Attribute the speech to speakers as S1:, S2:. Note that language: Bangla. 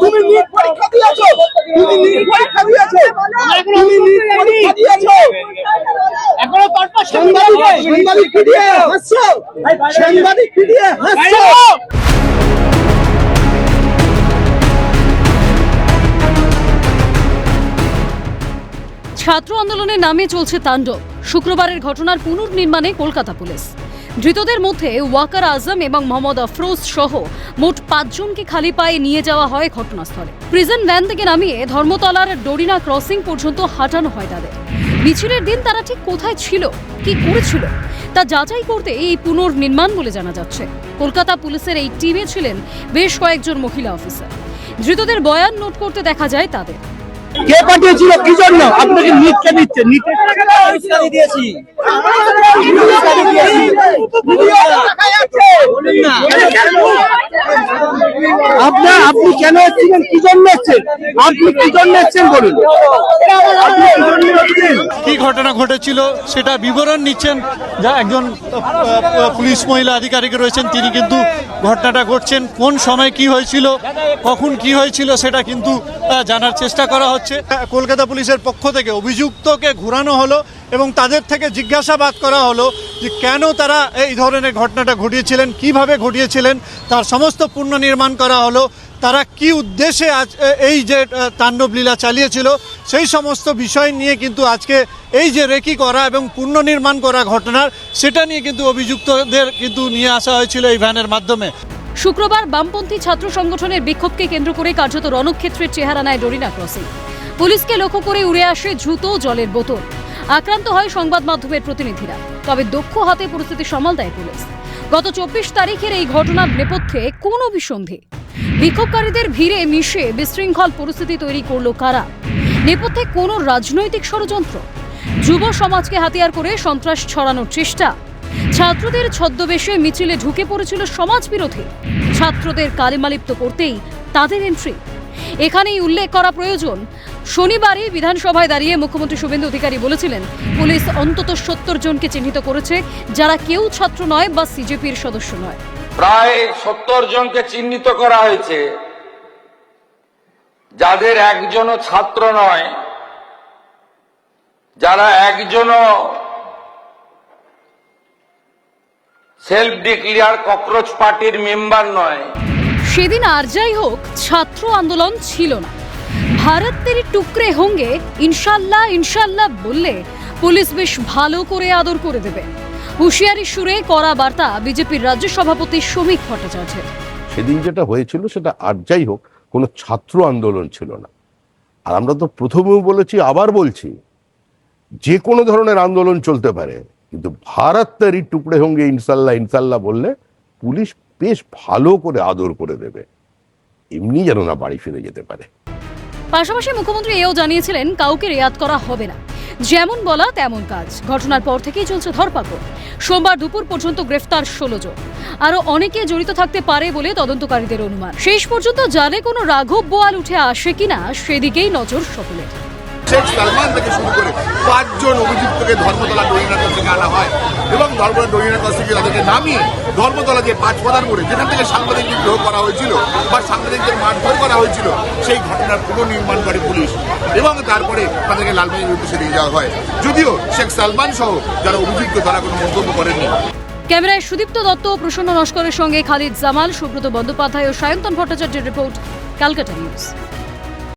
S1: তুমি নিট পরীক্ষা দিয়েছো, তুমি নিট পরীক্ষা দিয়েছো, তুমি নিট পরীক্ষা দিয়েছো।
S2: এখনো পারপাস
S1: সাংবাদিক পিটিয়ে হাসছো, সাংবাদিক পিটিয়ে হাসছো।
S3: ছাত্র আন্দোলনের নামে চলছে তাণ্ডব। শুক্রবারের ঘটনার পুনর্নির্মাণে কলকাতা পুলিশ। ধৃতদের মধ্যে ওয়াকার আজম এবং মোহাম্মদ আফরোজ সহ মোট 5 জনকে খালি পায়ে নিয়ে যাওয়া হয় ঘটনাস্থলে। প্রিজন ভ্যান থেকে নামিয়ে ধর্মতলার ডোরিনা ক্রসিং পর্যন্ত হাঁটানো হয় তাদের। মিছিলের দিন তারা ঠিক কোথায় ছিল, কি করেছিল তা যাচাই করতে এই পুনর্নির্মাণ বলে জানা যাচ্ছে। কলকাতা পুলিশের এই টিমে ছিলেন বেশ কয়েকজন মহিলা অফিসার। ধৃতদের বয়ান নোট করতে দেখা যায় তাদের।
S1: কে পাঠিয়েছিল, কি জন্য আপনাকে নিটকে দিচ্ছে? নিটে
S2: দিয়েছি
S1: আপনি কেন এসেছিলেন, কি জন্য এসেছেন, আপনি কি জন্য এসেছেন বলুন।
S4: কি ঘটনা ঘটেছিল সেটা বিবরণ নিচ্ছেন যা একজন পুলিশ মহিলা আধিকারিক রয়েছেন, তিনি কিন্তু ঘটনাটা ঘটছেন, কোন সময় কি হয়েছিল, কখন কি হয়েছিল সেটা কিন্তু জানার চেষ্টা করা হচ্ছে। কলকাতা পুলিশের পক্ষ থেকে অভিযুক্তকে ঘোরানো হলো এবং তাদের থেকে জিজ্ঞাসাবাদ করা হলো যে কেন তারা এই ধরনের ঘটনাটা ঘটিয়েছিলেন, কিভাবে ঘটিয়েছিলেন, তার সমস্ত পুনর্নির্মাণ করা হলো। তারা কি উদ্দেশ্যে আজ এই যে তাণ্ডবলীলা চালিয়েছিল সেই সমস্ত বিষয় নিয়ে কিন্তু আজকে এই যে রেকি করা এবং পুনর্নির্মাণ করা ঘটনার সেটা নিয়ে কিন্তু অভিযুক্তদের কিন্তু নিয়ে আসা হয়েছিল এই ভ্যানের মাধ্যমে।
S3: শুক্রবার বামপন্থী ছাত্র সংগঠনের বিক্ষোভকে কেন্দ্র করে কার্যত রণক্ষেত্রের চেহারা নেয় ডোরিনা ক্রসিং। পুলিশকে লক্ষ্য করে উড়ে আসে জুতো, জলের বোতল। আক্রান্ত হয় সংবাদ মাধ্যমের প্রতিনিধিরা। তবে দক্ষ হাতে পরিস্থিতি সামাল দেয় পুলিশ। গত 24 তারিখের এই ঘটনার নেপথ্যে কোন অভিসন্ধি? বিক্ষোভকারীদের ভিড়ে মিশে বিশৃঙ্খল পরিস্থিতি তৈরি করলো কারা? নেপথ্যে কোন রাজনৈতিক ষড়যন্ত্র? যুব সমাজকে হাতিয়ার করে সন্ত্রাস ছড়ানোর চেষ্টা? ছাত্রদের ছদ্মবেশে মিছিলে ঢুকে পড়েছিল সমাজ বিরোধী। ছাত্রদের কালিমালিপ্ত করতেই তাদের এন্ট্রি। এখানেই উল্লেখ করা প্রয়োজন, শনিবারই বিধানসভায় দাঁড়িয়ে মুখ্যমন্ত্রী শুভেন্দু অধিকারী বলেছিলেন পুলিশ অন্তত 70 জনকে চিহ্নিত করেছে যারা কেউ ছাত্র নয় বা সিজেপির সদস্য নয়।
S5: প্রায় 70 জনকে চিহ্নিত করা হয়েছে, যাদের একজনও ছাত্র নয়, যারা একজনও সেলফ ডিক্লেয়ার ককরোচ পার্টির মেম্বার নয়।
S3: সেদিন আর যাই হোক, ছাত্র আন্দোলন ছিল না। ভারত তেরি টুকরে হোঙ্গে ইনশাল্লাহ ইনশাল্লাহ বললে পুলিশ বেশ ভালো করে আদর করে দেবে। হুঁশিয়ারি সুরে কড়া বার্তা বিজেপির রাজ্য সভাপতি শ্রমিক ভট্টাচার্যের।
S6: সেদিন যেটা হয়েছিল সেটা আর যাই হোক কোনো ছাত্র আন্দোলন ছিল না। আর আমরা তো প্রথমেও বলেছি, আবার বলছি, যে কোনো ধরনের আন্দোলন চলতে পারে, কিন্তু ভারত তেরি টুকরে হোঙ্গে ইনশাল্লাহ ইনশাল্লাহ বললে পুলিশ বেশ ভালো করে আদর করে দেবে, এমনি যেন না বাড়ি ফিরে যেতে পারে।
S3: পাশাপাশি মুখ্যমন্ত্রী এও জানিয়েছিলেন কাউকে রেয়াত করা হবে না, যেমন বলা তেমন কাজ। ঘটনার পর থেকেই চলছে ধরপাকড়। সোমবার দুপুর পর্যন্ত গ্রেফতার 16 জন। আরো অনেকে জড়িত থাকতে পারে বলে তদন্তকারীদের অনুমান। শেষ পর্যন্ত জালে কোনো রাঘব বোয়াল উঠে আসে কিনা সেদিকেই নজর সকলের।
S7: শেখ সালমান থেকে শুরু করে 5 জন অভিযুক্তকে ধর্মতলা ডোরিনা ক্রসিংয়ে আনা হয় এবং ধর্মতলা ডোরিনা ক্রসিংয়ে তাদেরকে নামিয়ে ধর্মতলা যে 5 প্রধান করে যেখান থেকে সাংবাদিক বিদ্রোহ করা হয়েছিল বা সাংবাদিকদের মারধর করা হয়েছিল সেই ঘটনার পুনর্নির্মাণ করে পুলিশ এবং তারপরে তাদেরকে লালবাগের উদ্দেশ্যে নিয়ে যাওয়া হয়। যদিও শেখ সালমান সহ যারা অভিযুক্ত তারা কোনো মন্তব্য করেননি।
S3: ক্যামেরায় সুদীপ্ত দত্ত, প্রসন্ন নস্করের সঙ্গে খালিদ জামাল, সুব্রত বন্দ্যোপাধ্যায় ও সায়ন্তন ভট্টাচার্যের রিপোর্ট, ক্যালকাটা নিউজ।